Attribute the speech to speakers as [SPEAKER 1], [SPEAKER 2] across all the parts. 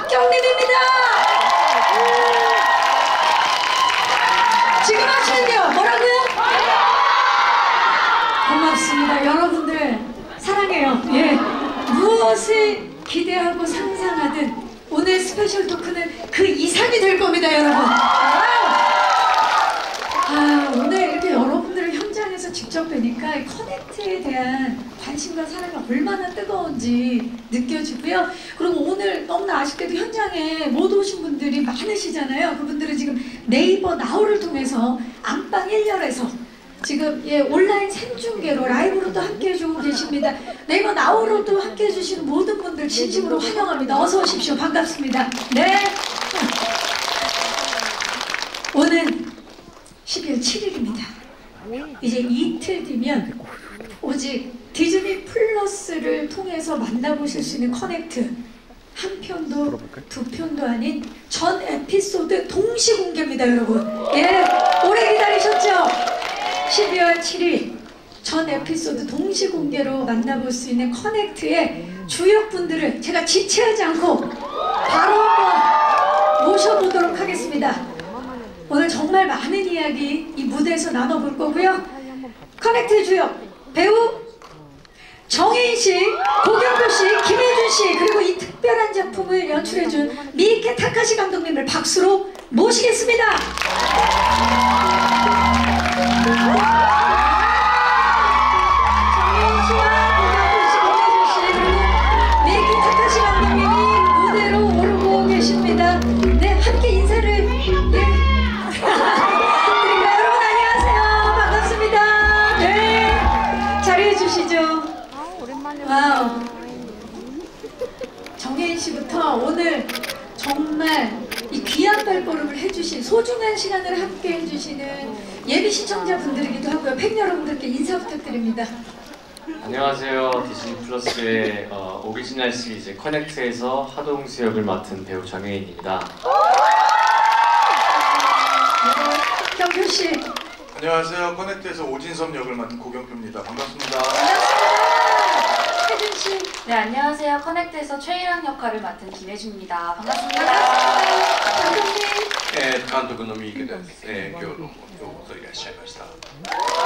[SPEAKER 1] 박경림입니다. 지금 하시는요 뭐라고요? 고맙습니다. 여러분들 사랑해요. 예, 무엇을 기대하고 상상하든 오늘 스페셜 토크는 그 이상이 될 겁니다, 여러분. 오늘 이렇게 여러분들을 현장에서 직접 뵈니까 이 커넥트에 대한 관심과 사랑이 얼마나 뜨거운지 느껴지고요. 그리고 오늘 너무나 아쉽게도 현장에 못 오신 분들이 많으시잖아요. 그분들은 지금 네이버 나우를 통해서 안방 1열에서 지금 온라인 생중계로 라이브로도 함께 해주고 계십니다. 네이버 나우로도 함께 해주시는 모든 분들 진심으로 환영합니다. 어서 오십시오. 반갑습니다. 네. 오늘 12월 7일입니다. 이제 이틀 뒤면 오직 디즈니 플러스를 통해서 만나보실 수 있는 커넥트 한 편도 두 편도 아닌 전 에피소드 동시 공개입니다, 여러분. 예, 오래 기다리셨죠? 12월 7일 전 에피소드 동시 공개로 만나볼 수 있는 커넥트의 주역분들을 제가 지체하지 않고 바로 한번 모셔보도록 하겠습니다. 오늘 정말 많은 이야기 이 무대에서 나눠볼 거고요. 커넥트의 주역 배우 정혜인씨, 고경표씨, 김혜준씨, 그리고 이 특별한 작품을 연출해준 미ike 타카시 감독님을 박수로 모시겠습니다. 정혜인씨와 고경표씨, 김혜준씨, 그리고 미ike 타카시 감독님이 무대로 오르고 계십니다. 네, 함께 인사를 여러분 안녕하세요. 반갑습니다. 네, 자리해 주시죠. 와우. 정혜인 씨부터 오늘 정말 이 귀한 발걸음을 해주신 소중한 시간을 함께 해주시는 예비 시청자분들이기도 하고요. 팬 여러분들께 인사 부탁드립니다.
[SPEAKER 2] 안녕하세요. 디즈니 플러스의 오리지널 시리즈 커넥트에서 하동수 역을 맡은 배우 정혜인입니다.
[SPEAKER 1] 경표씨.
[SPEAKER 3] 안녕하세요. 커넥트에서 오진섭 역을 맡은 고경표입니다. 반갑습니다.
[SPEAKER 1] 혜준씨.
[SPEAKER 4] 네, 안녕하세요. 커넥트에서 최일학 역할을 맡은 김혜준입니다. 반갑습니다.
[SPEAKER 1] 감독님.
[SPEAKER 5] 監督の三池です。今日どうもようこそいらっしゃいました。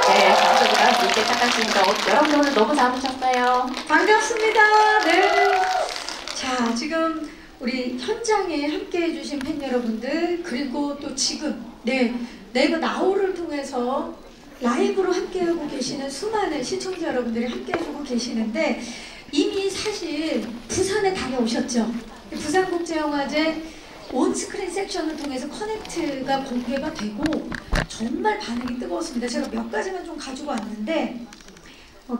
[SPEAKER 4] 네, 감독이랑 미ike 타카시입니다. 여러분 오늘 너무 잘 오셨어요.
[SPEAKER 1] 반갑습니다. 네. 자, 지금 우리 현장에 함께 해주신 팬 여러분들, 그리고 또 지금 네이버 나우를 통해서 라이브로 함께하고 계시는 수많은 시청자 여러분들이 함께해주고 계시는데, 이미 사실 부산에 다녀오셨죠? 부산국제영화제 온스크린 섹션을 통해서 커넥트가 공개가 되고 정말 반응이 뜨거웠습니다. 제가 몇 가지만 좀 가지고 왔는데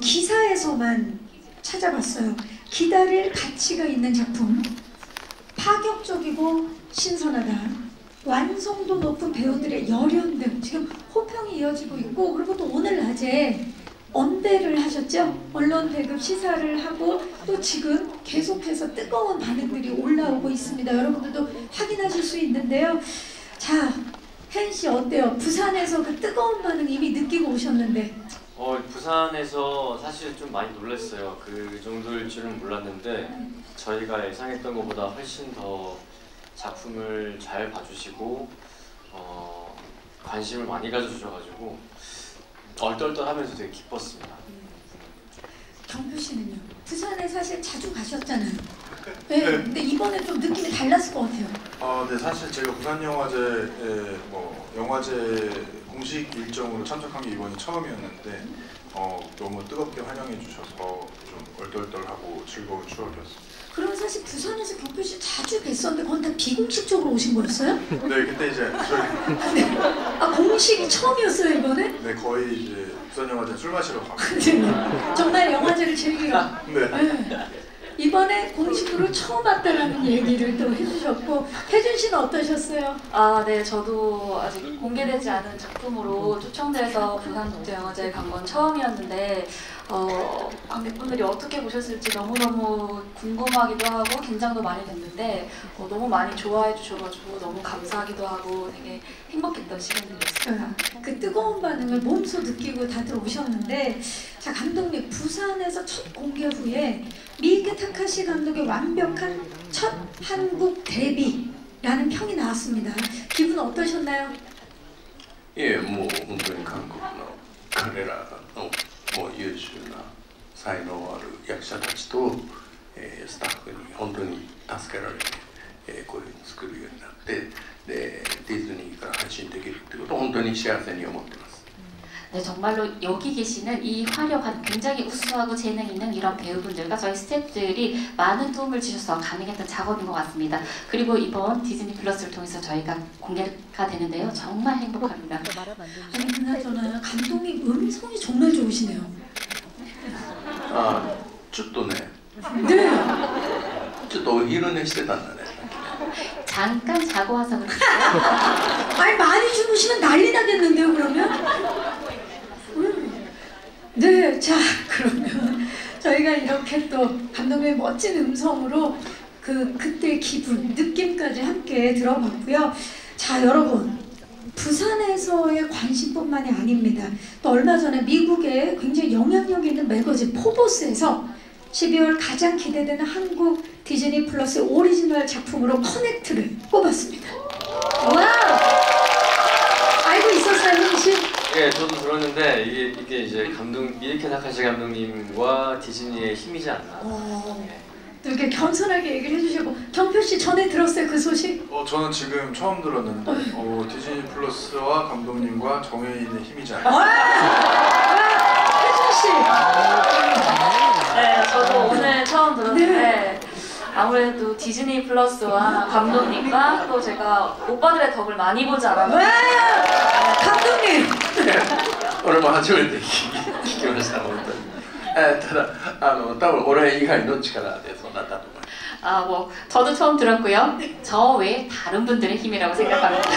[SPEAKER 1] 기사에서만 찾아봤어요. 기다릴 가치가 있는 작품, 파격적이고 신선하다, 완성도 높은 배우들의 열연등, 지금 호평이 이어지고 있고, 그리고 또 오늘 낮에 언배를 하셨죠? 언론 배급 시사를 하고 또 지금 계속해서 뜨거운 반응들이 올라오고 있습니다. 여러분들도 확인하실 수 있는데요. 자, 혜인씨 어때요? 부산에서 그 뜨거운 반응 이미 느끼고 오셨는데.
[SPEAKER 2] 부산에서 사실 좀 많이 놀랐어요. 그 정도일 줄은 몰랐는데 저희가 예상했던 것보다 훨씬 더 작품을 잘 봐주시고 관심을 많이 가져주셔가지고 얼떨떨하면서 되게 기뻤습니다.
[SPEAKER 1] 경표 씨는요? 부산에 사실 자주 가셨잖아요. 네, 근데 이번에 좀 느낌이 달랐을 것 같아요.
[SPEAKER 3] 네, 사실 제가 부산영화제에 영화제 공식 일정으로 참석한 게 이번이 처음이었는데 너무 뜨겁게 환영해 주셔서 좀 얼떨떨하고 즐거운 추억이었습니다.
[SPEAKER 1] 그럼 사실 부산에서 경표 씨 자주 뵀었는데 그건 다 비공식적으로 오신 거였어요?
[SPEAKER 3] 네, 그때 이제 저희
[SPEAKER 1] 네. 공식이 처음이었어요 이번에?
[SPEAKER 3] 네, 거의 이제 부산영화제 술 마시러 가고.
[SPEAKER 1] 정말 영화제를 즐기러.
[SPEAKER 3] 네.
[SPEAKER 1] 이번에 공식으로 처음 왔다라는 얘기를 또 해주셨고, 혜준 씨는 어떠셨어요?
[SPEAKER 4] 네, 저도 아직 공개되지 않은 작품으로 초청돼서 부산국제영화제에 간 건 처음이었는데 관객분들이 어떻게 보셨을지 너무너무 궁금하기도 하고 긴장도 많이 됐는데 너무 많이 좋아해 주셔가지고 너무 감사하기도 하고 되게 행복했던 시간들이었습니다.
[SPEAKER 1] 그 뜨거운 반응을 몸소 느끼고 다들 오셨는데, 자, 감독님, 부산에서 첫 공개 후에 미ike 타카시 감독의 완벽한 첫 한국 데뷔라는 평이 나왔습니다. 기분 어떠셨나요?
[SPEAKER 5] いえ、もう本当に韓国の彼らのもう優秀な才能ある役者たちと、スタッフに本当に助けられて、こういうふうに作るようになって、でディズニーから配信できるってことを本当に幸せに思ってます。
[SPEAKER 4] 네, 정말로 여기 계시는 이 화려한 굉장히 우수하고 재능 있는 이런 배우분들과 저희 스태프들이 많은 도움을 주셔서 가능했던 작업인 것 같습니다. 그리고 이번 디즈니 플러스를 통해서 저희가 공개가 되는데요. 정말 행복합니다.
[SPEAKER 1] 아니 그나저나 감독님 음성이 정말 좋으시네요.
[SPEAKER 5] あ、ちょっとね、
[SPEAKER 1] 네.
[SPEAKER 5] ちょっとお昼寝してたんだね。
[SPEAKER 4] 잠깐 자고 와서 그래요.
[SPEAKER 1] 아니 많이 주무시면 난리 나겠는데요 그러면? 네, 자 그러면 저희가 이렇게 또 감독님의 멋진 음성으로 그때 기분, 느낌까지 함께 들어봤고요. 자 여러분, 부산에서의 관심뿐만이 아닙니다. 또 얼마 전에 미국의 굉장히 영향력 있는 매거진 포브스에서 12월 가장 기대되는 한국 디즈니 플러스 오리지널 작품으로 커넥트를 뽑았습니다. 와우! 알고 있었어요, 형님 씨?
[SPEAKER 2] 예, 저도 들었는데 이게 이제 미리케 나카시 감독님과 디즈니의 힘이지 않나.
[SPEAKER 1] 또 이렇게 겸손하게 얘기를 해주시고 경표 씨 전에 들었어요 그 소식?
[SPEAKER 3] 저는 지금 처음 들었는데 디즈니 플러스와 감독님과 정혜인의 힘이지 않나.
[SPEAKER 1] 혜준 씨.
[SPEAKER 4] 네, 저도 오늘 처음 들었는데 아무래도 디즈니 플러스와 감독님과 또 제가 오빠들의 덕을 많이 보지 않았나.
[SPEAKER 1] 와! 감독님.
[SPEAKER 5] 俺も初めて聞きました本当に。ただ多分俺以外どっちからでそうなったと思います。
[SPEAKER 4] 아, 뭐 저도 처음 들었고요. 저 외에 다른 분들의 힘이라고 생각합니다.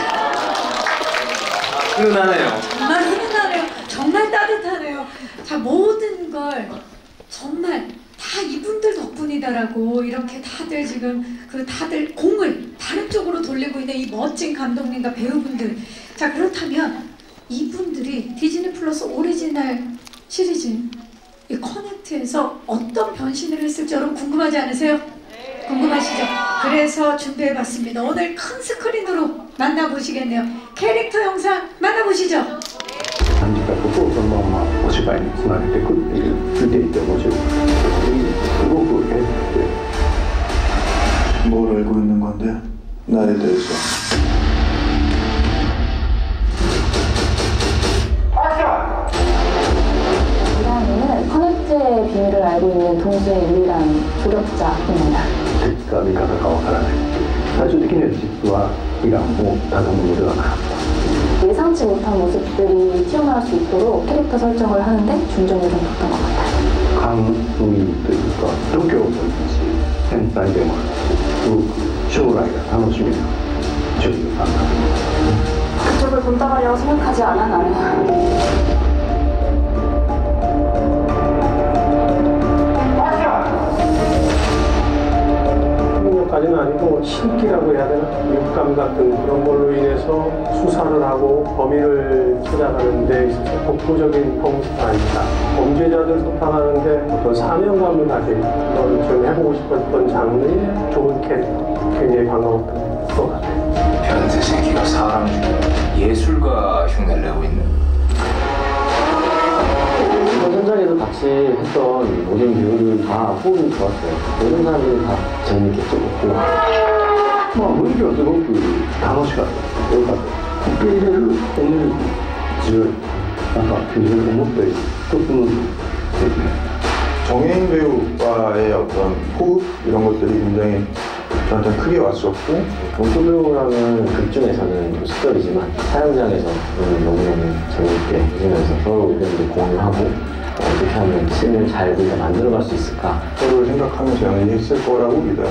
[SPEAKER 2] 훈훈하네요.
[SPEAKER 1] 정말 훈훈하네요. 정말 따뜻하네요. 자 모든 걸 정말 다 이분들 덕분이다라고 이렇게 다들 지금 다들 공을 다른 쪽으로 돌리고 있는 이 멋진 감독님과 배우분들. 자 그렇다면 이분들이 디즈니 플러스 오리지널 시리즈 이 커넥트에서 어떤 변신을 했을지 여러분 궁금하지 않으세요? 궁금하시죠? 그래서 준비해봤습니다. 오늘 큰 스크린으로 만나보시겠네요. 캐릭터 영상 만나보시죠.
[SPEAKER 6] 感じたことをそのままお芝居につなげていくっていう見ていて面白いすごく
[SPEAKER 3] 뭘 알고 있는 건데 나에 대해서.
[SPEAKER 7] 이라는 커넥트의 비밀을 알고 있는 동수의 유일한 조력자입니다.
[SPEAKER 6] 敵か味方かわからない最終的には実はイランを頼むのではなかった
[SPEAKER 7] 예상치 못한 모습들이 튀어나올 수 있도록 캐릭터 설정을 하는데 중점을 좀 뒀던 것 같아요.
[SPEAKER 6] 勘のいいというか度胸もいいし天才でもあるしすごく将来が楽しみな女優さんだと思います
[SPEAKER 7] 그쪽을 본따가리라고 생각하지 않아 나는.
[SPEAKER 8] 까지는 아니고 신기라고 해야 되나? 육감 같은 그런 걸로 인해서 수사를 하고 범인을 찾아가는 데 있어서 독보적인 형사가 있다. 범죄자들 소탕하는데 어떤 사명감을 가진 걸 좀 해보고 싶었던 장르의 좋은 캐릭터 굉장히 반가웠던 것 같아요.
[SPEAKER 9] 현재 세계가 사람 중 예술가 흉내를 내고 있는
[SPEAKER 6] 현장에서 같이 했던 모든 배우들 다 호흡이 좋았어요. 모든 사람들이 다 재밌게 찍었고 오히려 すごく楽しかった。よかった。受け入れるエネルギー強い。なんか自分が思ったより一つのですね。
[SPEAKER 3] 정혜인 배우와의 어떤 호흡 이런 것들이 굉장히 저한테 크게 왔었고
[SPEAKER 6] 동수 배우랑은 극 중에서는 숙결이지만 촬영장에서 너무너무 재밌게 해주면서 서로 의견도 공유하고 어떻게 하면 씬을 잘 우리가 만들어갈 수 있을까
[SPEAKER 3] 서로를 생각하면서 연기했을 거라고 믿어요.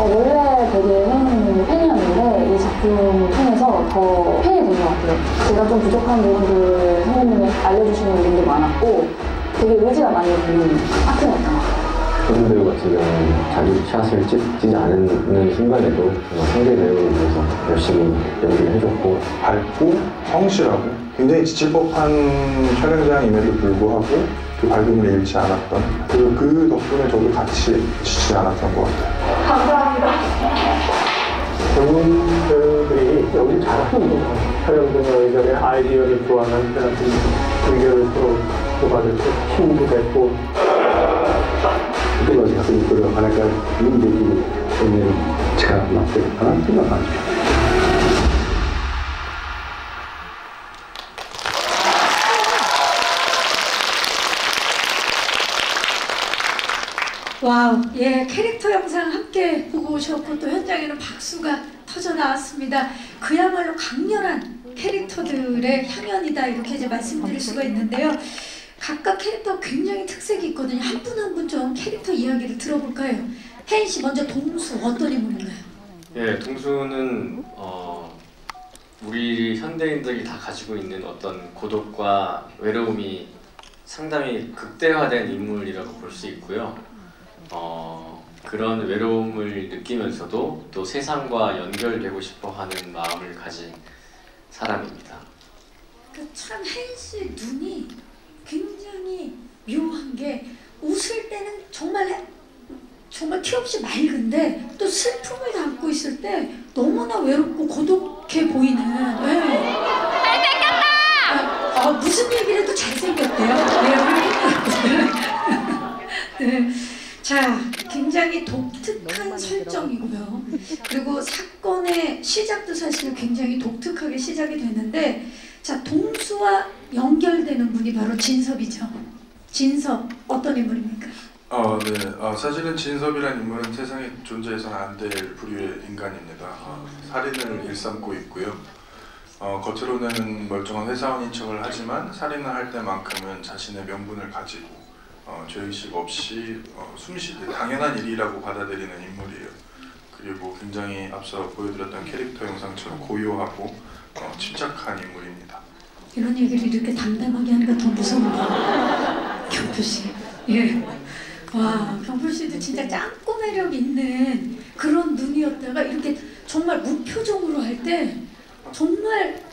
[SPEAKER 7] 원래 되게 선생님 팬이었는데 이 작품을 통해서 더 팬이 된 것 같아요. 제가 좀 부족한 부분들 선생님이 알려주시는 부분도 많았고 되게 의지가 많이 되는 파트너였던 것 같아요.
[SPEAKER 6] 동수 배우 같은 경우는 자기 샷을 찍지 않는 순간에도 상대 배우를 위해서 열심히 연기를 해줬고
[SPEAKER 3] 밝고 성실하고 굉장히 지칠 법한 촬영장임에도 불구하고 그 밝음을 잃지 않았던 그 덕분에 저도 같이 지치지 않았던 것 같아요.
[SPEAKER 7] 감사합니다.
[SPEAKER 8] 젊은 배우들이 연기 잘하는 거예요. 촬영 들어가기 전에 아이디어를 교환할 때 같은 의견을 서로 주고받을 때 힘도 됐고
[SPEAKER 6] 例えば逆にこれはなかなか意味できる力になってるかなっていうのは感じます。
[SPEAKER 1] 와우, 예, 캐릭터 영상 함께 보고 오셨고 또 현장에는 박수가 터져 나왔습니다. 그야말로 강렬한 캐릭터들의 향연이다 이렇게 이제 말씀드릴 수가 있는데요. 각각 캐릭터 굉장히 특색이 있거든요. 한 분 한 분 좀 캐릭터 이야기를 들어볼까요? 혜인 씨 먼저 동수 어떤 인물인가요?
[SPEAKER 2] 예, 동수는 우리 현대인들이 다 가지고 있는 어떤 고독과 외로움이 상당히 극대화된 인물이라고 볼 수 있고요. 그런 외로움을 느끼면서도 또 세상과 연결되고 싶어하는 마음을 가진 사람입니다.
[SPEAKER 1] 참 혜인 씨 눈이 굉장히 묘한 게 웃을 때는 정말 티 없이 맑은데 또 슬픔을 담고 있을 때 너무나 외롭고 고독해 보이는. 네. 잘생겼다! 무슨 얘기를 해도 잘생겼대요. 네. 자, 굉장히 독특한 설정이고요. 그리고 사건의 시작도 사실 굉장히 독특하게 시작이 되는데, 자, 동수와 연결되는 분이 바로 진섭이죠. 진섭 어떤 인물입니까?
[SPEAKER 3] 네. 사실은 진섭이라는 인물은 세상에 존재해서는 안 될 부류의 인간입니다. 살인을 일삼고 있고요. 겉으로는 멀쩡한 회사원인 척을 하지만 살인을 할 때만큼은 자신의 명분을 가지고 죄의식 없이 숨쉬듯 당연한 일이라고 받아들이는 인물이에요. 그리고 굉장히 앞서 보여드렸던 캐릭터 영상처럼 고요하고 침착한 인물입니다.
[SPEAKER 1] 이런 얘기를 이렇게 담담하게 하니까 더 무서운다. 경표 씨. 예. 와, 경표 씨도 진짜 짱구 매력 있는 그런 눈이었다가 이렇게 정말 무표정으로 할 때 정말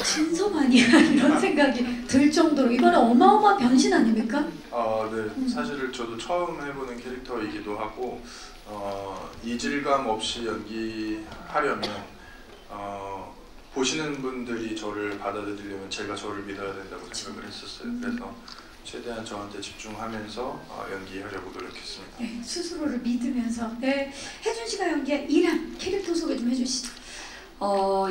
[SPEAKER 1] 진섭 아니야 이런 생각이 들 정도로 이거는 어마어마한 변신 아닙니까?
[SPEAKER 3] 네. 사실 저도 처음 해보는 캐릭터이기도 하고 이질감 없이 연기하려면 보시는 분들이 저를 받아들이려면 제가 저를 믿어야 된다고 생각을 했었어요. 그래서 최대한 저한테 집중하면서 연기하려고 노력했습니다.
[SPEAKER 1] 네, 스스로를 믿으면서. 네, 혜준 씨가 연기한 이랑 캐릭터 소개 좀 해주시죠.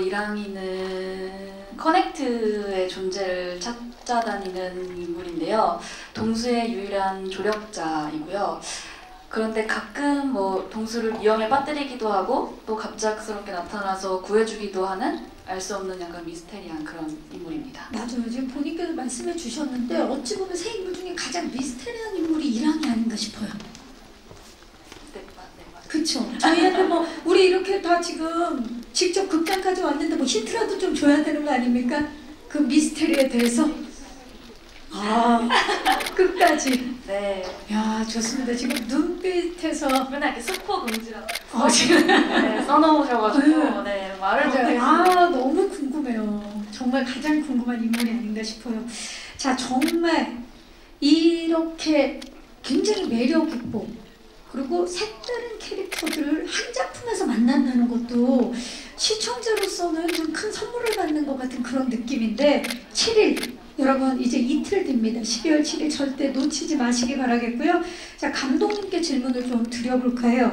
[SPEAKER 4] 이랑이는 커넥트의 존재를 찾아다니는 인물인데요. 동수의 유일한 조력자이고요. 그런데 가끔 동수를 위험에 빠뜨리기도 하고 또 갑작스럽게 나타나서 구해주기도 하는 알 수 없는 약간 미스테리한 그런 인물입니다.
[SPEAKER 1] 맞아요. 지금 본인께서 말씀해 주셨는데 어찌 보면 세 인물 중에 가장 미스테리한 인물이 이랑이 아닌가 싶어요.
[SPEAKER 4] 네.
[SPEAKER 1] 그쵸. 저희한테 우리 이렇게 다 지금 직접 극장까지 왔는데 힌트라도 좀 줘야 되는 거 아닙니까? 그 미스테리에 대해서. 끝까지.
[SPEAKER 4] 네.
[SPEAKER 1] 야, 좋습니다. 지금 눈빛에서
[SPEAKER 4] 맨날 이렇게 스포 금지라고
[SPEAKER 1] 지금
[SPEAKER 4] 네, 써놓으셔가지고 네, 말을 못하겠어요.
[SPEAKER 1] 너무 궁금해요. 정말 가장 궁금한 인물이 아닌가 싶어요. 자, 정말 이렇게 굉장히 매력 있고 그리고 색다른 캐릭터들을 한 작품에서 만난다는 것도 시청자로서는 좀 큰 선물을 받는 것 같은 그런 느낌인데 7일 여러분 이제 이틀 됩니다. 12월 7일 절대 놓치지 마시기 바라겠고요. 자, 감독님께 질문을 좀 드려볼까요?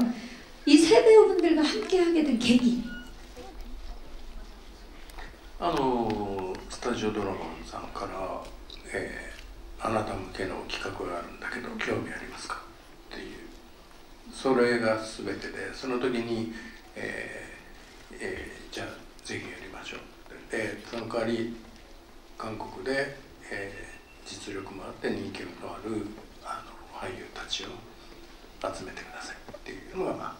[SPEAKER 1] 이 세 배우분들과 함께 하게 된 계기.
[SPEAKER 5] スタジオドラゴンさんから、あなた向けの企画があるんだけど興味ありますかっていうそれが全てでその時に、じゃあぜひやりましょうでその代わり韓国で、実力もあって人気のある俳優たちを集めてくださいっていうのが、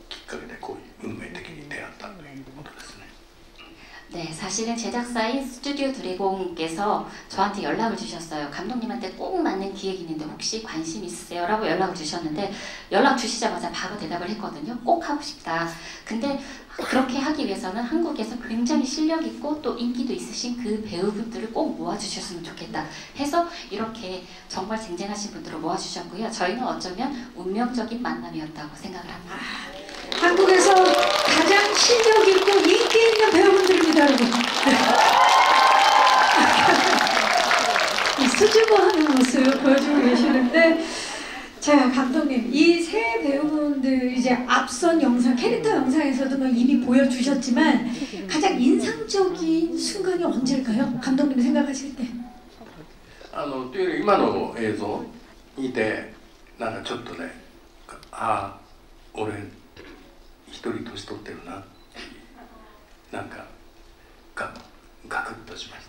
[SPEAKER 5] きっかけでこういう運命的に出会ったということですね。
[SPEAKER 10] 네, 사실은 제작사인 스튜디오 드래곤께서 저한테 연락을 주셨어요. 감독님한테 꼭 맞는 기획이 있는데 혹시 관심 있으세요? 라고 연락을 주셨는데 연락 주시자마자 바로 대답을 했거든요. 꼭 하고 싶다. 근데 그렇게 하기 위해서는 한국에서 굉장히 실력 있고 또 인기도 있으신 그 배우분들을 꼭 모아주셨으면 좋겠다 해서 이렇게 정말 쟁쟁하신 분들을 모아주셨고요. 저희는 어쩌면 운명적인 만남이었다고 생각을 합니다.
[SPEAKER 1] 한국에서 가장 실력 있고 인기 있는 배우분들입니다, 여러분. 수줍어하는 모습 보여주고 계시는데, 자, 감독님, 이 세 배우분들 이제 앞선 영상, 캐릭터 영상에서도 이미 보여주셨지만 가장 인상적인 순간이 언제일까요? 감독님 생각하실 때.
[SPEAKER 5] というより今の映像見てなんかちょっとね、ああ俺一人年取ってるなっていうなんかガクッとしまし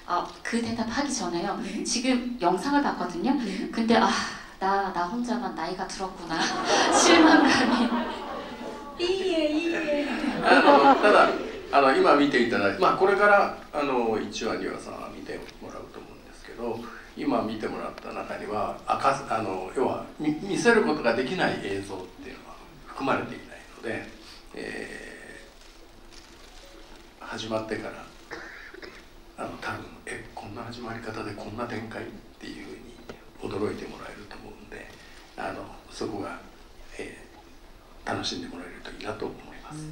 [SPEAKER 5] た。
[SPEAKER 10] 그 대답하기 전에요. 지금 영상을 봤거든요. 근데 나 혼자만 나이가 들었구나. 실망감이.
[SPEAKER 1] 이해.
[SPEAKER 5] ただ今見ていただいて、これから1話2話3話見てもらうと思うんですけど、今見てもらった中には要は見せることができない映像っていうのは含まれていないので、始まってから多分こんな始まり方でこんな展開っていうふうに驚いてもらえると思うんで、そこが、楽しんでもらえるといいなと思います。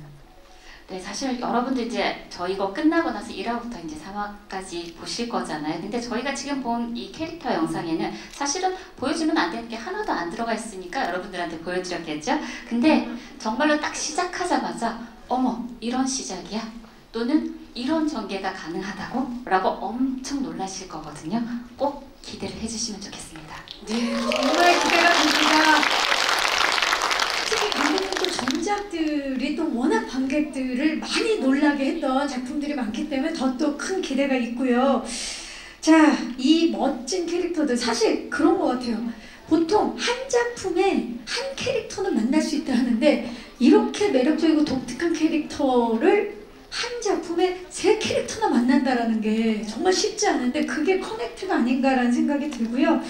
[SPEAKER 10] 네, 사실 여러분들 이제 저희 이거 끝나고 나서 1화부터 이제 3화까지 보실 거잖아요. 근데 저희가 지금 본 이 캐릭터 영상에는 사실은 보여주면 안 되는 게 하나도 안 들어가 있으니까 여러분들한테 보여드렸겠죠? 근데 정말로 딱 시작하자마자 어머, 이런 시작이야? 또는 이런 전개가 가능하다고? 라고 엄청 놀라실 거거든요. 꼭 기대를 해주시면 좋겠습니다.
[SPEAKER 1] 네, 정말 기대가 됩니다. 특히 감독님도 전작들이 또 워낙 관객들을 많이 놀라게 했던 작품들이 많기 때문에 더 또 큰 기대가 있고요. 자, 이 멋진 캐릭터들 사실 그런 것 같아요. 보통 한 작품에 한 캐릭터는 만날 수 있다 하는데 이렇게 매력적이고 독특한 캐릭터를 한 작품에 세 캐릭터나 만난다라는 게 정말 쉽지 않은데 그게 커넥트가 아닌가라는 생각이 들고요.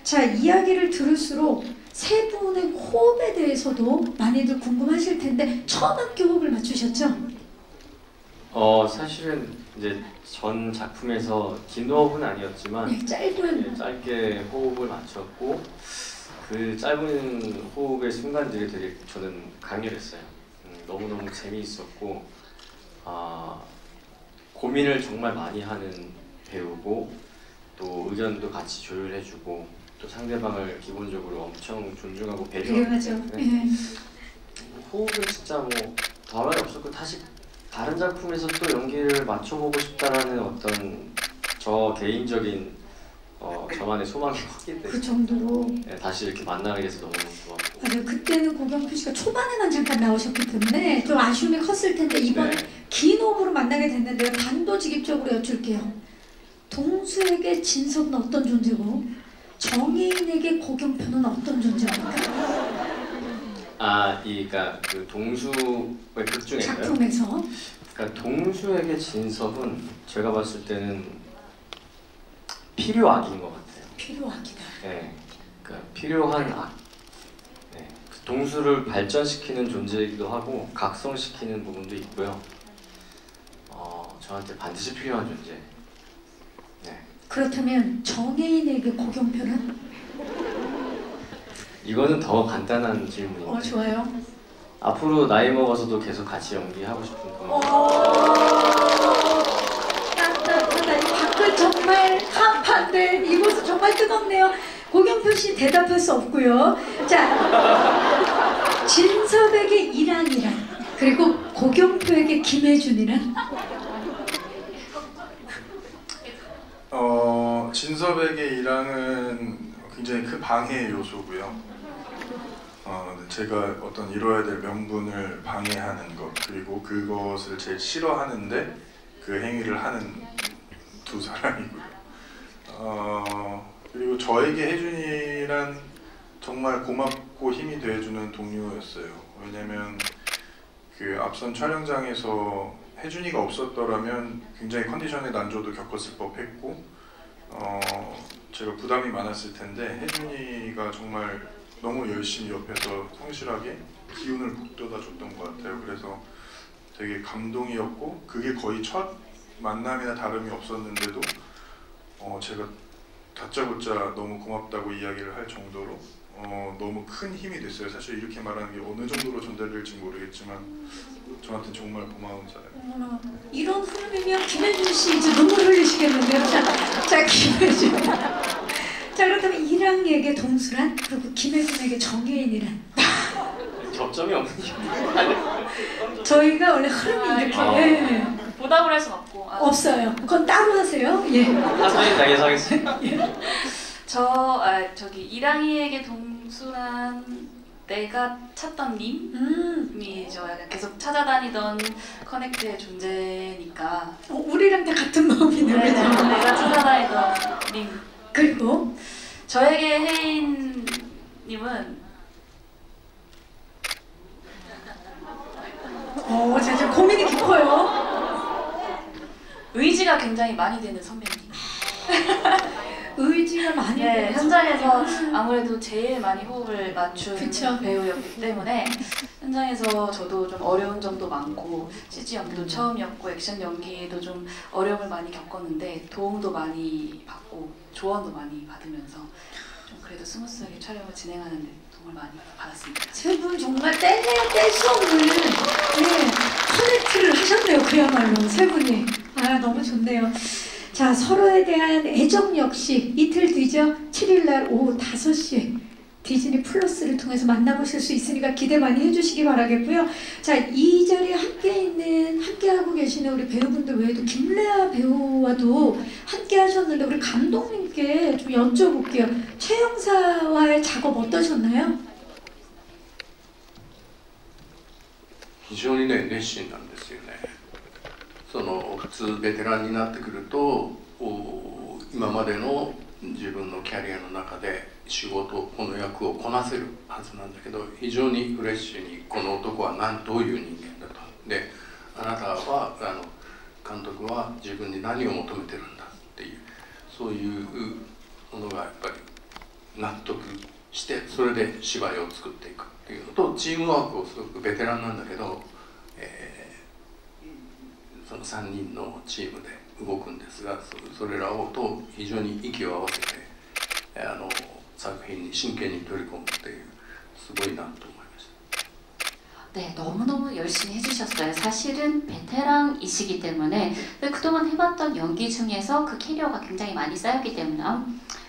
[SPEAKER 1] 자, 이야기를 들을수록 세 분의 호흡에 대해서도 많이들 궁금하실 텐데 처음 함께 호흡을 맞추셨죠?
[SPEAKER 2] 사실은 이제 전 작품에서 긴 호흡은 아니었지만 짧게 호흡을 맞췄고 그 짧은 호흡의 순간들이 되게 저는 강렬했어요. 너무너무 재미있었고 고민을 정말 많이 하는 배우고 또 의견도 같이 조율해주고 또 상대방을 기본적으로 엄청 존중하고 배려하죠. 네. 호흡은 진짜 뭐 더할 말이 없었고 다른 작품에서 또 연기를 맞춰보고 싶다라는 어떤 저 개인적인 저만의 소망이 컸기 때문에
[SPEAKER 1] 그 정도로
[SPEAKER 2] 네, 다시 이렇게 만나게 돼서 너무 좋았고
[SPEAKER 1] 맞아요. 그때는 고경표 씨가 초반에만 잠깐 나오셨기 때문에 좀 아쉬움이 컸을 텐데 이번에 긴 호흡으로 만나게 됐는데요. 단도직입적으로 여쭐게요. 동수에게 진섭은 어떤 존재고 정혜인에게 고경표는 어떤 존재입니까?
[SPEAKER 2] 그러니까 그 동수의 극 중에서요.
[SPEAKER 1] 작품에서.
[SPEAKER 2] 그러니까 동수에게 진섭은 제가 봤을 때는 필요악인 것 같아요.
[SPEAKER 1] 필요악이다.
[SPEAKER 2] 네, 그러니까 필요한 악. 네, 동수를 발전시키는 존재이기도 하고 각성시키는 부분도 있고요. 저한테 반드시 필요한 존재. 네.
[SPEAKER 1] 그렇다면 정혜인에게 고경표는?
[SPEAKER 2] 이거는 더 간단한 질문인데.
[SPEAKER 1] 좋아요.
[SPEAKER 2] 앞으로 나이 먹어서도 계속 같이 연기하고 싶은 거.
[SPEAKER 1] 따뜻하다. 이 밖은 정말 한판데 이곳은 정말 뜨겁네요. 고경표 씨 대답할 수 없고요. 자, 진섭에게 이란이란 그리고 고경표에게 김혜준이란?
[SPEAKER 3] 진섭에게 이란은 굉장히 큰 방해 요소고요. 제가 어떤 이뤄야 될 명분을 방해하는 것 그리고 그것을 제일 싫어하는데 그 행위를 하는 두 사람이고요. 그리고 저에게 혜준이란 정말 고맙고 힘이 돼주는 동료였어요. 왜냐면 그 앞선 촬영장에서 혜준이가 없었더라면 굉장히 컨디션의 난조도 겪었을 법했고 제가 부담이 많았을 텐데 혜준이가 정말 너무 열심히 옆에서 성실하게 기운을 북돋아줬던 것 같아요. 그래서 되게 감동이었고 그게 거의 첫 만남이나 다름이 없었는데도 제가 다짜고짜 너무 고맙다고 이야기를 할 정도로 너무 큰 힘이 됐어요. 사실 이렇게 말하는 게 어느 정도로 전달될지 모르겠지만 저한테는 정말 고마운 사람.
[SPEAKER 1] 이런 흐름이면 김혜준 씨 이제 눈물 흘리시겠는데요. 자 김혜준. 자 그렇다면 이랑에게 동수란 그리고 김혜준에게 정혜인이란
[SPEAKER 2] 접점이 없는
[SPEAKER 1] 저희가 원래 흐름이 이렇게
[SPEAKER 4] 보답을 할 순 없고
[SPEAKER 1] 없어요. 그건 따로 하세요. 예.
[SPEAKER 2] 나중에 다 예상했어요.
[SPEAKER 4] 저기 이랑이에게 동수란 내가 찾던 님이죠. 약간 계속 찾아다니던 커넥트의 존재니까.
[SPEAKER 1] 우리랑 다 같은 마음이네요.
[SPEAKER 4] 네, 내가 찾아다니던 님.
[SPEAKER 1] 그리고
[SPEAKER 4] 저에게 혜인 님은
[SPEAKER 1] 진짜 고민이 깊어요.
[SPEAKER 4] 의지가 굉장히 많이 되는 선배님.
[SPEAKER 1] 의지가 많이 되는
[SPEAKER 4] 현장에서 아무래도 제일 많이 호흡을 맞춘
[SPEAKER 1] 그쵸.
[SPEAKER 4] 배우였기 때문에 현장에서 저도 좀 어려운 점도 많고 CG 연기도 처음이었고 액션 연기도 좀 어려움을 많이 겪었는데 도움도 많이 받고 조언도 많이 받으면서 좀 그래도 스무스하게 촬영을 진행하는데 도움을 많이 받았습니다.
[SPEAKER 1] 세 분 정말 뗄 수 없는 커넥트를 하셨네요. 그야말로 세 분이. 너무 좋네요. 자, 서로에 대한 애정 역시 이틀 뒤죠. 7일날 오후 5시에 디즈니 플러스를 통해서 만나보실 수 있으니까 기대 많이 해주시기 바라겠고요. 자, 이 자리에 함께하고 계시는 우리 배우분들 외에도 김래아 배우와도 함께 하셨는데 우리 감독님께 좀 여쭤볼게요. 최영사와의 작업 어떠셨나요?
[SPEAKER 5] 非常にね熱心なんですよね。普通ベテランになってくると今までの自分のキャリアの中で仕事この役をこなせるはずなんだけど非常にフレッシュにこの男はどういう人間だとであなたは監督は自分に何を求めてるんだっていうそういうものがやっぱり納得してそれで芝居を作っていくっていうのとチームワークをすごくベテランなんだけど、その3人のチームで動くんですがそれらと非常に息を合わせて作品に真剣に取り込むっていうすごいなと思いました。
[SPEAKER 10] 네, 너무너무 열심히 해주셨어요. 사실은 베테랑이시기 때문에 그동안 해봤던 연기 중에서 그 캐리어가 굉장히 많이 쌓였기 때문에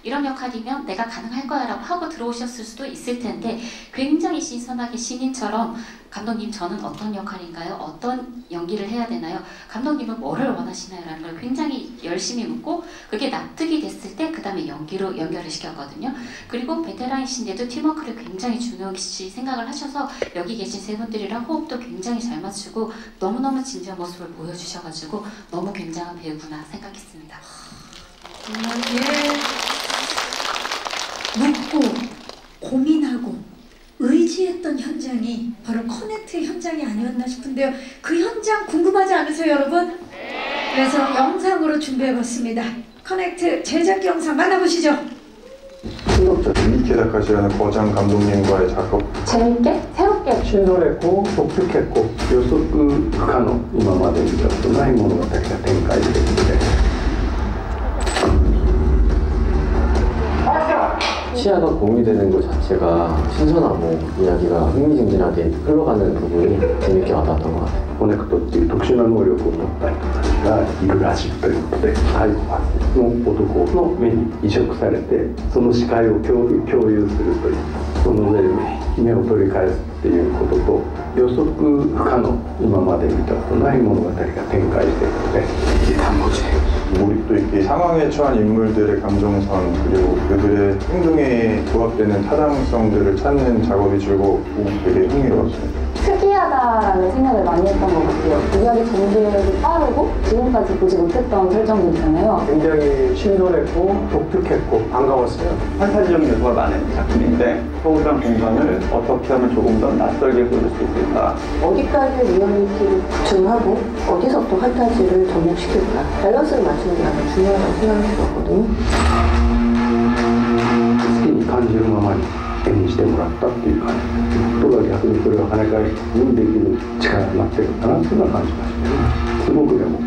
[SPEAKER 10] 이런 역할이면 내가 가능할 거야 라고 하고 들어오셨을 수도 있을 텐데 굉장히 신선하게 신인처럼 감독님 저는 어떤 역할인가요? 어떤 연기를 해야 되나요? 감독님은 뭐를 원하시나요? 라는 걸 굉장히 열심히 묻고 그게 납득이 됐을 때 그 다음에 연기로 연결을 시켰거든요. 그리고 베테랑이신데도 팀워크를 굉장히 중요시 생각을 하셔서 여기 계신 세 분들이랑 호흡도 굉장히 잘 맞추고 너무너무 진지한 모습을 보여주셔가지고 너무 굉장한 배우구나 생각했습니다.
[SPEAKER 1] 묻고 고민하고 의지했던 현장이 바로 커넥트 현장이 아니었나 싶은데요. 그 현장 궁금하지 않으세요, 여러분? 그래서 영상으로 준비해봤습니다. 커넥트 제작 영상 만나보시죠.
[SPEAKER 3] 재밌게다까지라는 거장 감독님과의 작업
[SPEAKER 7] 재밌게? 새롭게?
[SPEAKER 8] 신선했고 독특했고
[SPEAKER 6] 予測不可能今まで見たことない物語が展開できて 시야가 공유되는 것 자체가 신선하고 이야기가 흥미진진하게 흘러가는 부분이 재밌게 와닿았던 것 같아요. コネクトっていう特殊な能力を持った人たちがいるらしいということでサイコパスの男の目に移植されてその視界を共有するというその上で目を取り返すっていうことと予測不可能今まで見たことない物語が展開しているので이게 단무지
[SPEAKER 3] 몰입도 있게 상황에 처한 인물들의 감정선 그리고 그들의 행동에 부합되는 타당성들을 찾는 작업이 즐겁고 되게 흥미로웠습니다.
[SPEAKER 7] 특이하다라는 생각을 많이 했던 것 같아요. 이야기 전개도 빠르고 지금까지 보지 못했던 설정들 있잖아요.
[SPEAKER 8] 굉장히 신선했고 독특했고 반가웠어요.
[SPEAKER 11] 판타지적인 요소가 많은 작품인데 서울이란 공간을 어떻게 하면 조금 더 낯설게 보여줄 수 있을까.
[SPEAKER 12] 어디까지 리얼리티를 구축하고 어디서 또 판타지를 접목시킬까. 밸런스를 맞추는 게 아주 중요하다고 생각을 했었거든요.
[SPEAKER 6] 好きに感じるままに絵にしてもらったっていう感じで、人が逆にそれを跳ね返すにできる力になってるかなっていうのは感じましたね。すごくでも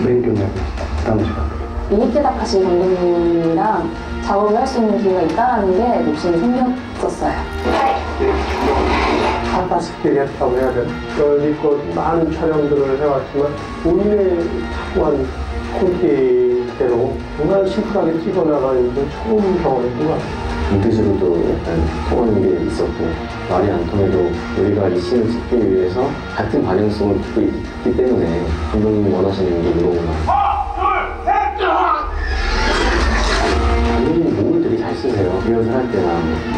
[SPEAKER 6] 勉強になりました。楽しかったです。
[SPEAKER 7] 이니케 다카시 감독님이랑 작업을 할 수 있는 기회가 있다는 게 욕심이 생겼었어요.
[SPEAKER 8] 판타스틱 했다고 해야 되나? 여지껏 많은 촬영들을 해왔지만 본인의 착고한 콘티대로 정말 심플하게 찍어나가는 건 처음 경험했던 것 같아요.
[SPEAKER 6] 눈빛으로도 약간 통하는 게 있었고 말이 안 통해도 우리가 이 씬을 찍기 위해서 같은 반영성을 갖고 있기 때문에 감독님이 원하시는 게 이런 거. 감독님이 몸을 되게 잘 쓰세요. 리허설 할 때나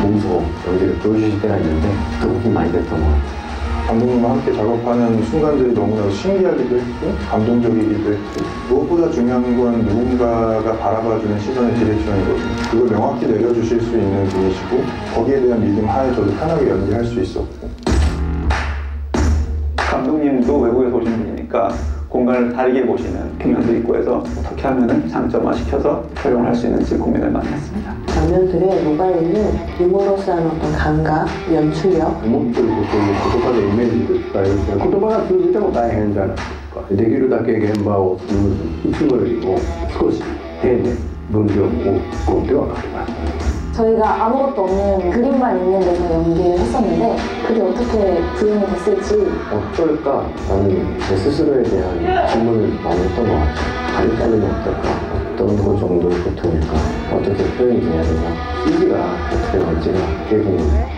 [SPEAKER 6] 몸소 연기를 보여주실 때가 있는데 더 힘이 많이 됐던 것 같아요.
[SPEAKER 3] 감독님과 함께 작업하는 순간들이 너무나 신기하기도 했고 감동적이기도 했고 무엇보다 중요한 건 누군가가 바라봐주는 시선의 디렉션이거든요. 그걸 명확히 내려주실 수 있는 분이시고 거기에 대한 믿음 하에 저도 편하게 연기할 수 있었고.
[SPEAKER 11] 감독님도 외국에서 오신 분이니까 공간을 다르게 보시는 측면도 있고 해서 어떻게 하면 장점화시켜서 촬영을 할 수 있는지 고민을 많이 했습니다.
[SPEAKER 12] 장면들에 녹아있는 유머러스한 어떤 감각, 연출력
[SPEAKER 6] 思ってることを言葉でイメージで伝えるって言葉が通じても大変じゃないですか。できるだけ現場をスムーズにいつもよりも少し丁寧に分量も多く込んではかけました。
[SPEAKER 7] 저희가 아무것도 없는 그림만 있는 데서 연기를 했었는데 그게 어떻게 구현이 됐을지
[SPEAKER 6] 어떨까? 나는 제 스스로에 대한 질문을 많이 했던 것 같아요. 다리 자르면 어떨까? 어떤 거 정도 고통일까? 어떻게 표현이 돼야 되나? CG가 어떻게 나올지가 되게 궁금해요.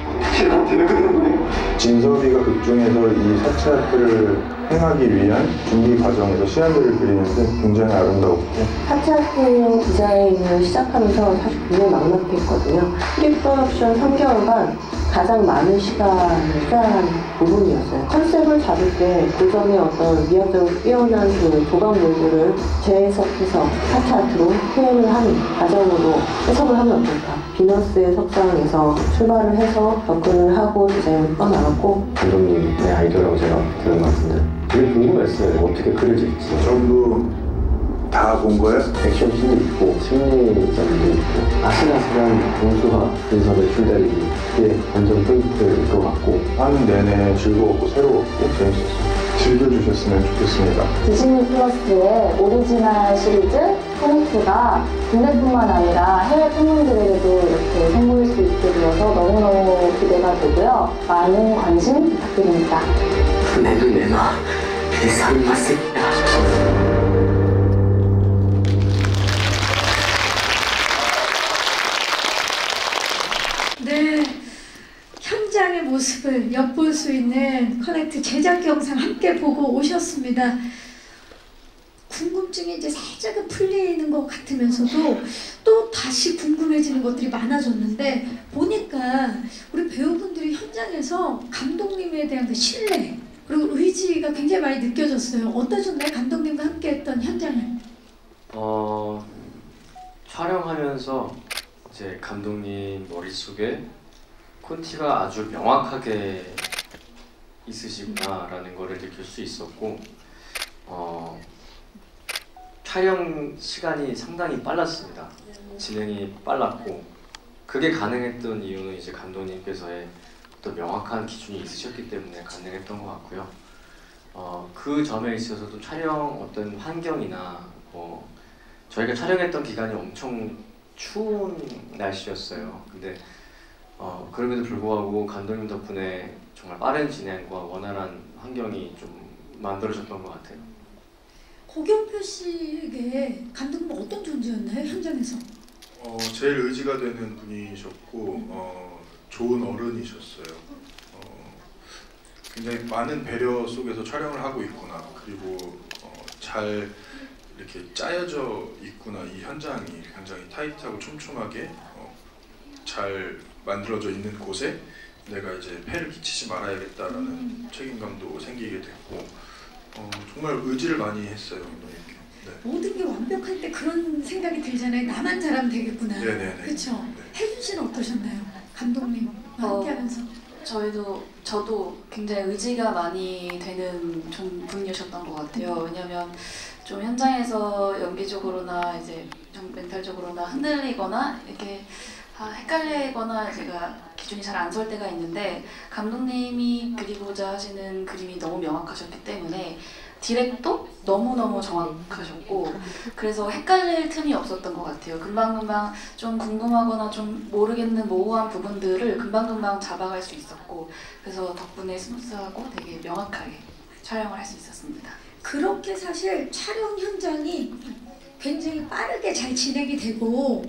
[SPEAKER 3] 진섭이가 극중에서 이 사치아트를 행하기 위한 준비 과정에서 시안들을 그리는데 굉장히 아름다웠고
[SPEAKER 12] 사치아트 디자인을 시작하면서 사실 굉장히 막막했거든요. 프리프로덕션 3개월간 가장 많은 시간을 투자한 부분이었어요. 컨셉을 잡을 때 그 점의 어떤 미학적으로 뛰어난 그 조각물들을 재해석해서 사치아트로 표현을 하는 과정으로 해석을 하면 어떨까. 비너스의 석상에서 출발을 해서 접근을 하고 디자인을 꺼나갔고
[SPEAKER 6] 감독님의 아이디어라고 제가 들은 것 같은데 되게 궁금했어요. 어떻게 그려질지.
[SPEAKER 3] 전부 다 본 거예요?
[SPEAKER 6] 액션 씬도 있고 심리전도 있고 아슬아슬한 공수가 분석을 출달리기 이게 완전 포인트일 것 같고
[SPEAKER 3] 하는 내내 즐거웠고 새로웠고 재밌었어요. 즐겨주셨으면 좋겠습니다.
[SPEAKER 7] 디즈니 플러스의 오리지널 시리즈 커넥트가 국내뿐만 아니라 해외 팬분들에게도 이렇게 선보일 수 있게 되어서 너무너무 기대가 되고요. 많은 관심 부탁드립니다.
[SPEAKER 6] 船の計算がせんや
[SPEAKER 1] 네, 현장의 모습을 엿볼 수 있는 커넥트 제작 영상 함께 보고 오셨습니다. 궁금증이 이제 살짝은 풀리는 것 같으면서도 또 다시 궁금해지는 것들이 많아졌는데 보니까 우리 배우분들이 현장에서 감독님에 대한 그 신뢰 그리고 의지가 굉장히 많이 느껴졌어요. 어떠셨나요? 감독님과 함께했던 현장은?
[SPEAKER 2] 촬영하면서 이제 감독님 머릿속에 콘티가 아주 명확하게 있으시구나라는 거를 느낄 수 있었고 촬영 시간이 상당히 빨랐습니다. 진행이 빨랐고 그게 가능했던 이유는 이제 감독님께서의 또 명확한 기준이 있으셨기 때문에 가능했던 것 같고요. 그 점에 있어서도 촬영 어떤 환경이나 저희가 촬영했던 기간이 엄청 추운 날씨였어요. 근데 그럼에도 불구하고 감독님 덕분에 정말 빠른 진행과 원활한 환경이 좀 만들어졌던 것 같아요.
[SPEAKER 1] 고경표 씨에게 감독님은 어떤 존재였나요? 현장에서?
[SPEAKER 3] 제일 의지가 되는 분이셨고 좋은 어른이셨어요. 굉장히 많은 배려 속에서 촬영을 하고 있구나. 그리고 잘 이렇게 짜여져 있구나. 이 현장이 굉장히 타이트하고 촘촘하게 잘 만들어져 있는 곳에 내가 이제 폐를 끼치지 말아야겠다라는 책임감도 생기게 됐고 정말 의지를 많이 했어요. 감독님께. 네.
[SPEAKER 1] 모든 게 완벽할 때 그런 생각이 들잖아요. 나만 잘하면 되겠구나.
[SPEAKER 3] 네네네.
[SPEAKER 1] 그렇죠.
[SPEAKER 3] 네.
[SPEAKER 1] 혜준 씨는 어떠셨나요? 감독님 함께하면서.
[SPEAKER 4] 저도 굉장히 의지가 많이 되는 좀 분이셨던 것 같아요. 왜냐하면 좀 현장에서 연기적으로나 이제 좀 멘탈적으로나 흔들리거나 이렇게 헷갈리거나 제가 기준이 잘 안 설 때가 있는데 감독님이 그리고자 하시는 그림이 너무 명확하셨기 때문에 디렉도 너무너무 정확하셨고 그래서 헷갈릴 틈이 없었던 것 같아요. 금방금방 좀 궁금하거나 좀 모르겠는 모호한 부분들을 금방금방 잡아갈 수 있었고 그래서 덕분에 스무스하고 되게 명확하게 촬영을 할 수 있었습니다.
[SPEAKER 1] 그렇게 사실 촬영 현장이 굉장히 빠르게 잘 진행이 되고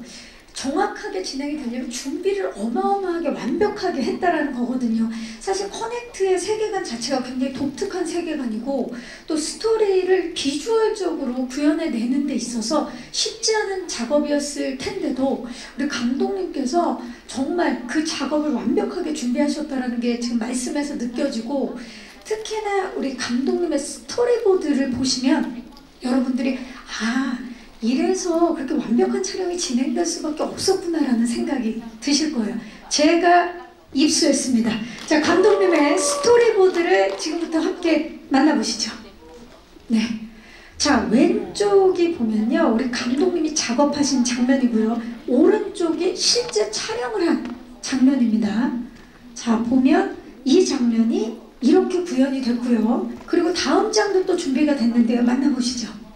[SPEAKER 1] 정확하게 진행이 되려면 준비를 어마어마하게 완벽하게 했다라는 거거든요. 사실 커넥트의 세계관 자체가 굉장히 독특한 세계관이고 또 스토리를 비주얼적으로 구현해내는 데 있어서 쉽지 않은 작업이었을 텐데도 우리 감독님께서 정말 그 작업을 완벽하게 준비하셨다는 게 지금 말씀에서 느껴지고 특히나 우리 감독님의 스토리보드를 보시면 여러분들이 이래서 그렇게 완벽한 촬영이 진행될 수밖에 없었구나라는 생각이 드실 거예요. 제가 입수했습니다. 자, 감독님의 스토리보드를 지금부터 함께 만나보시죠. 네. 자, 왼쪽이 보면요. 우리 감독님이 작업하신 장면이고요. 오른쪽이 실제 촬영을 한 장면입니다. 자, 보면 이 장면이 이렇게 구현이 됐고요. 그리고 다음 장도 또 준비가 됐는데요. 만나보시죠.